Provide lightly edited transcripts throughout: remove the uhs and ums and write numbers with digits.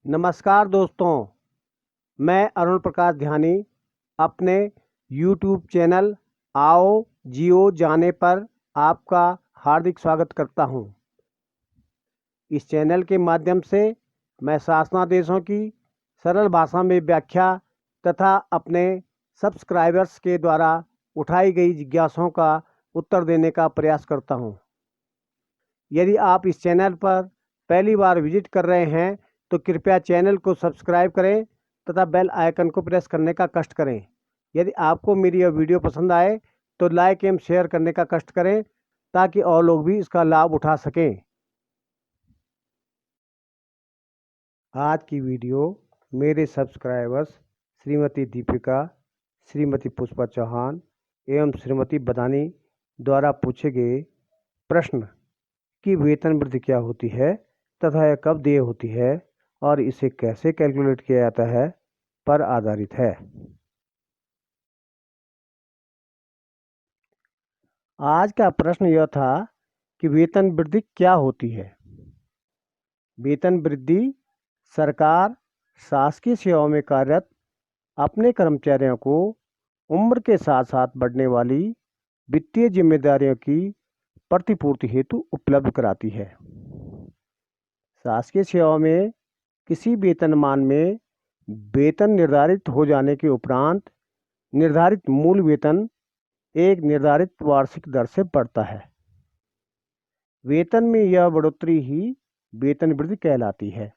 नमस्कार दोस्तों, मैं अरुण प्रकाश ध्यानी अपने YouTube चैनल आओ जियो जाने पर आपका हार्दिक स्वागत करता हूं। इस चैनल के माध्यम से मैं शासनादेशों की सरल भाषा में व्याख्या तथा अपने सब्सक्राइबर्स के द्वारा उठाई गई जिज्ञासाओं का उत्तर देने का प्रयास करता हूं। यदि आप इस चैनल पर पहली बार विजिट कर रहे हैं तो कृपया चैनल को सब्सक्राइब करें तथा बेल आइकन को प्रेस करने का कष्ट करें। यदि आपको मेरी यह वीडियो पसंद आए तो लाइक एवं शेयर करने का कष्ट करें ताकि और लोग भी इसका लाभ उठा सकें। आज की वीडियो मेरे सब्सक्राइबर्स श्रीमती दीपिका, श्रीमती पुष्पा चौहान एवं श्रीमती बदानी द्वारा पूछे गए प्रश्न कि वेतन वृद्धि क्या होती है तथा यह कब देय होती है और इसे कैसे कैलकुलेट किया जाता है पर आधारित है। आज का प्रश्न यह था कि वेतन वृद्धि क्या होती है। वेतन वृद्धि सरकार शासकीय सेवाओं में कार्यरत अपने कर्मचारियों को उम्र के साथ साथ बढ़ने वाली वित्तीय जिम्मेदारियों की प्रतिपूर्ति हेतु उपलब्ध कराती है। शासकीय सेवाओं में किसी वेतनमान में वेतन निर्धारित हो जाने के उपरांत निर्धारित मूल वेतन एक निर्धारित वार्षिक दर से बढ़ता है। वेतन में यह बढ़ोतरी ही वेतन वृद्धि कहलाती है।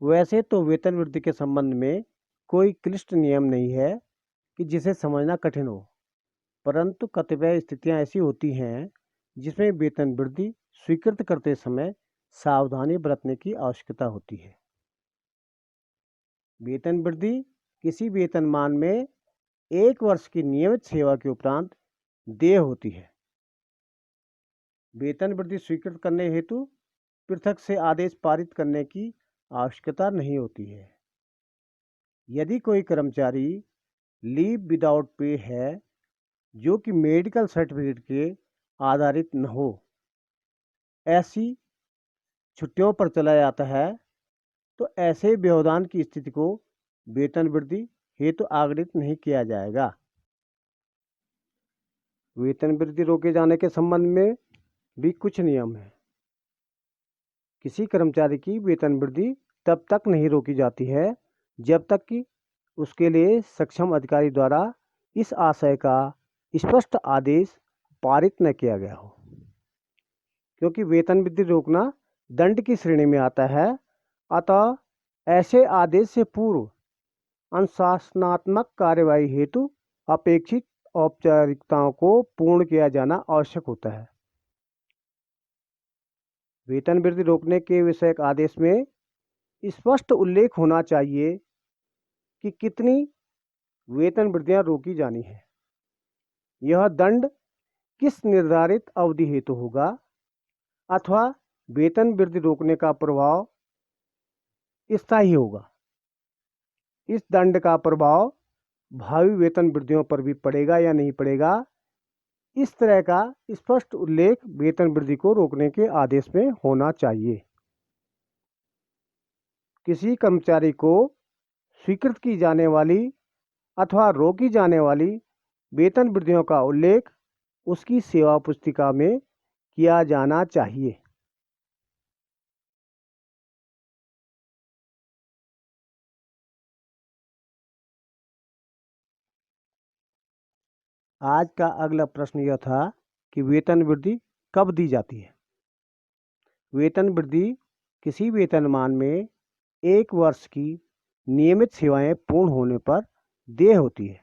वैसे तो वेतन वृद्धि के संबंध में कोई क्लिष्ट नियम नहीं है कि जिसे समझना कठिन हो, परंतु कतिपय स्थितियां ऐसी होती हैं जिसमें वेतन वृद्धि स्वीकृत करते समय सावधानी बरतने की आवश्यकता होती है। वेतन वृद्धि किसी वेतनमान में 1 वर्ष की नियमित सेवा के उपरांत देय होती है। वेतन वृद्धि स्वीकृत करने हेतु पृथक से आदेश पारित करने की आवश्यकता नहीं होती है। यदि कोई कर्मचारी लीव विदाउट पे है जो कि मेडिकल सर्टिफिकेट के आधारित न हो, ऐसी छुट्टियों पर चला जाता है तो ऐसे व्यवधान की स्थिति को वेतन वृद्धि हेतु आगणित नहीं किया जाएगा। वेतन वृद्धि रोके जाने के संबंध में भी कुछ नियम हैं। किसी कर्मचारी की वेतन वृद्धि तब तक नहीं रोकी जाती है जब तक कि उसके लिए सक्षम अधिकारी द्वारा इस आशय का स्पष्ट आदेश पारित न किया गया हो, क्योंकि वेतन वृद्धि रोकना दंड की श्रेणी में आता है। अतः ऐसे आदेश से पूर्व अनुशासनात्मक कार्यवाही हेतु अपेक्षित औपचारिकताओं को पूर्ण किया जाना आवश्यक होता है। वेतन वृद्धि रोकने के विषयक आदेश में स्पष्ट उल्लेख होना चाहिए कि कितनी वेतन वृद्धियां रोकी जानी है। यह दंड किस निर्धारित अवधि हेतु होगा अथवा वेतन वृद्धि रोकने का प्रभाव स्थायी होगा। इस दंड का प्रभाव भावी वेतन वृद्धियों पर भी पड़ेगा या नहीं पड़ेगा, इस तरह का स्पष्ट उल्लेख वेतन वृद्धि को रोकने के आदेश में होना चाहिए। किसी कर्मचारी को स्वीकृत की जाने वाली अथवा रोकी जाने वाली वेतन वृद्धियों का उल्लेख उसकी सेवा पुस्तिका में किया जाना चाहिए। आज का अगला प्रश्न यह था कि वेतन वृद्धि कब दी जाती है। वेतन वृद्धि किसी वेतनमान में 1 वर्ष की नियमित सेवाएं पूर्ण होने पर देय होती है,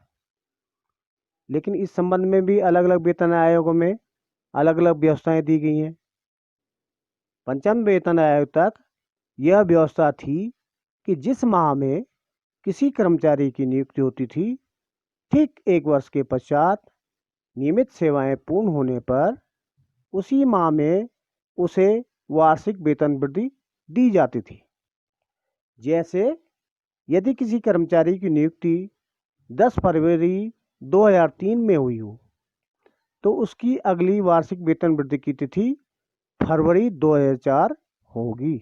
लेकिन इस संबंध में भी अलग अलग वेतन आयोगों में अलग अलग व्यवस्थाएं दी गई हैं। पंचम वेतन आयोग तक यह व्यवस्था थी कि जिस माह में किसी कर्मचारी की नियुक्ति होती थी, ठीक 1 वर्ष के पश्चात नियमित सेवाएं पूर्ण होने पर उसी माह में उसे वार्षिक वेतन वृद्धि दी जाती थी। जैसे यदि किसी कर्मचारी की नियुक्ति 10 फरवरी 2003 में हुई हो तो उसकी अगली वार्षिक वेतन वृद्धि की तिथि फरवरी 2004 होगी।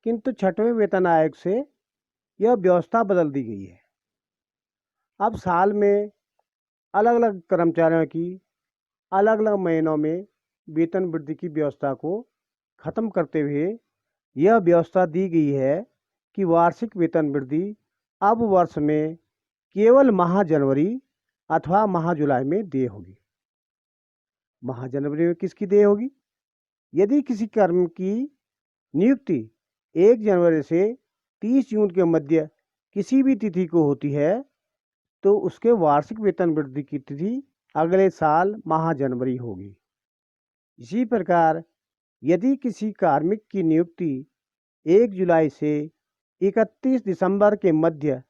किंतु छठवें वेतन आयोग से यह व्यवस्था बदल दी गई है। अब साल में अलग अलग कर्मचारियों की अलग अलग महीनों में वेतन वृद्धि की व्यवस्था को खत्म करते हुए यह व्यवस्था दी गई है कि वार्षिक वेतन वृद्धि अब वर्ष में केवल माह जनवरी अथवा माह जुलाई में देय होगी। माह जनवरी में किसकी देय होगी? यदि किसी कर्म की नियुक्ति 1 जनवरी से 30 जून के मध्य किसी भी तिथि को होती है तो उसके वार्षिक वेतन वृद्धि की तिथि अगले साल माह जनवरी होगी। इसी प्रकार यदि किसी कार्मिक की नियुक्ति 1 जुलाई से 31 दिसंबर के मध्य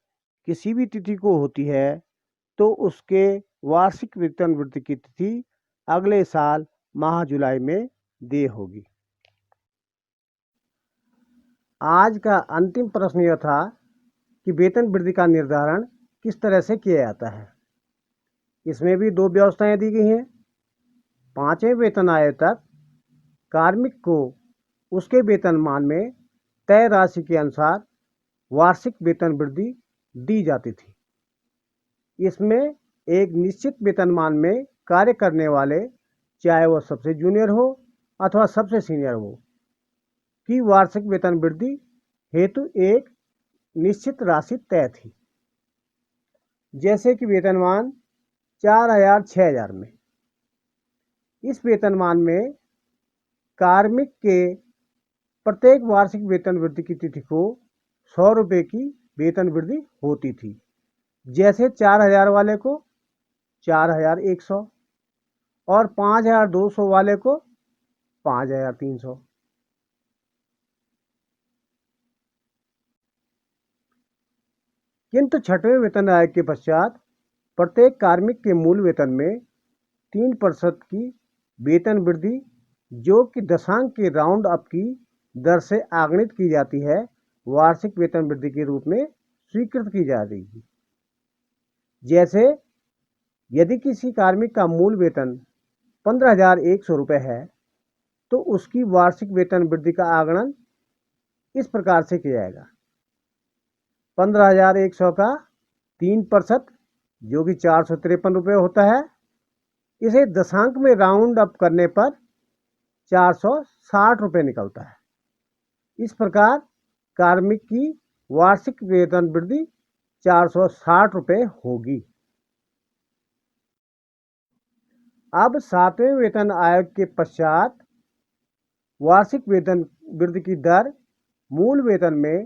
किसी भी तिथि को होती है तो उसके वार्षिक वेतन वृद्धि की तिथि अगले साल माह जुलाई में देय होगी। आज का अंतिम प्रश्न यह था कि वेतन वृद्धि का निर्धारण किस तरह से किया जाता है। इसमें भी दो व्यवस्थाएं दी गई हैं। 5वें वेतन आयोग तक कार्मिक को उसके वेतनमान में तय राशि के अनुसार वार्षिक वेतन वृद्धि दी जाती थी। इसमें एक निश्चित वेतनमान में कार्य करने वाले, चाहे वह सबसे जूनियर हो अथवा सबसे सीनियर हो, की वार्षिक वेतन वृद्धि हेतु एक निश्चित राशि तय थी। जैसे कि वेतनमान 4000 6000 में, इस वेतनमान में कार्मिक के प्रत्येक वार्षिक वेतन वृद्धि की तिथि को 100 रुपये की वेतन वृद्धि होती थी। जैसे 4000 वाले को 4100 और 5200 वाले को 5300। किंतु छठवें वेतन आयोग के पश्चात प्रत्येक कार्मिक के मूल वेतन में 3% की वेतन वृद्धि, जो कि दशांक के राउंड अप की दर से आगणित की जाती है, वार्षिक वेतन वृद्धि के रूप में स्वीकृत की जा रही है। जैसे यदि किसी कार्मिक का मूल वेतन 15,100 रुपये है तो उसकी वार्षिक वेतन वृद्धि का आगणन इस प्रकार से किया जाएगा। 15,100 का 3% जो कि 453 रुपये होता है, इसे दशांक में राउंड अप करने पर 460 रुपये निकलता है। इस प्रकार कार्मिक की वार्षिक वेतन वृद्धि 460 रुपये होगी। अब 7वें वेतन आयोग के पश्चात वार्षिक वेतन वृद्धि की दर मूल वेतन में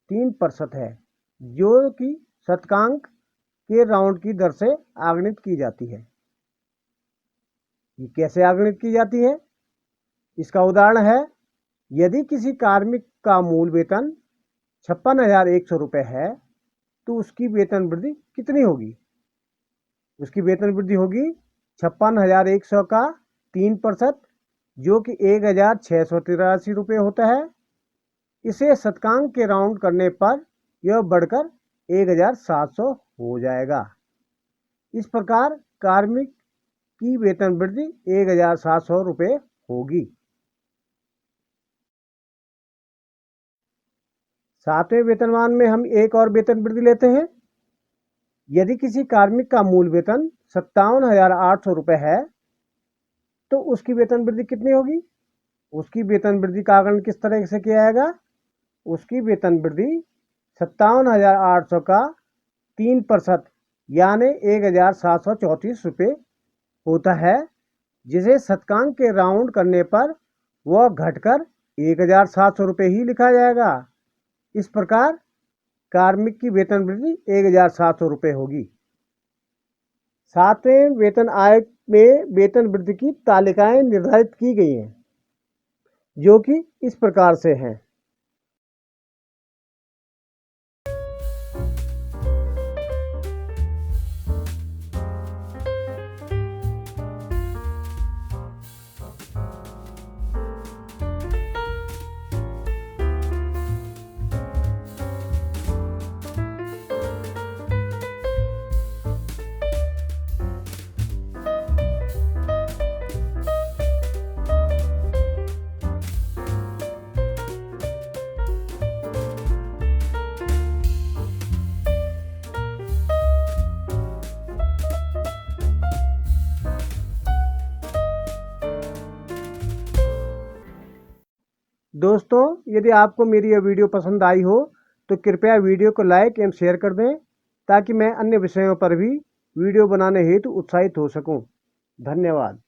3% है, जो कि शतकांक के राउंड की दर से आगणित की जाती है। ये कैसे आगणित की जाती है? इसका उदाहरण है, यदि किसी कार्मिक का मूल वेतन 56,100 रुपये है तो उसकी वेतन वृद्धि कितनी होगी? उसकी वेतन वृद्धि होगी 56,100 का 3%, जो कि 1,683 रुपये होता है। इसे शतकांक के राउंड करने पर यह बढ़कर 1,700 हो जाएगा। इस प्रकार कार्मिक की वेतन वृद्धि 1,700 रुपये होगी। 7वें वेतनमान में हम एक और वेतन वृद्धि लेते हैं। यदि किसी कार्मिक का मूल वेतन 57,800 रुपये है तो उसकी वेतन वृद्धि कितनी होगी? उसकी वेतन वृद्धि का आकलन किस तरह से किया जाएगा? उसकी वेतन वृद्धि 57,800 का 3% यानी 1,734 रुपये होता है, जिसे शतकांक के राउंड करने पर वह घटकर 1,700 रुपये ही लिखा जाएगा। इस प्रकार कार्मिक की वेतन वृद्धि 1,700 रुपये होगी। 7वें वेतन आयोग में वेतन वृद्धि की तालिकाएं निर्धारित की गई हैं, जो कि इस प्रकार से हैं। दोस्तों, यदि आपको मेरी यह वीडियो पसंद आई हो तो कृपया वीडियो को लाइक एवं शेयर कर दें ताकि मैं अन्य विषयों पर भी वीडियो बनाने हेतु उत्साहित हो सकूं। धन्यवाद।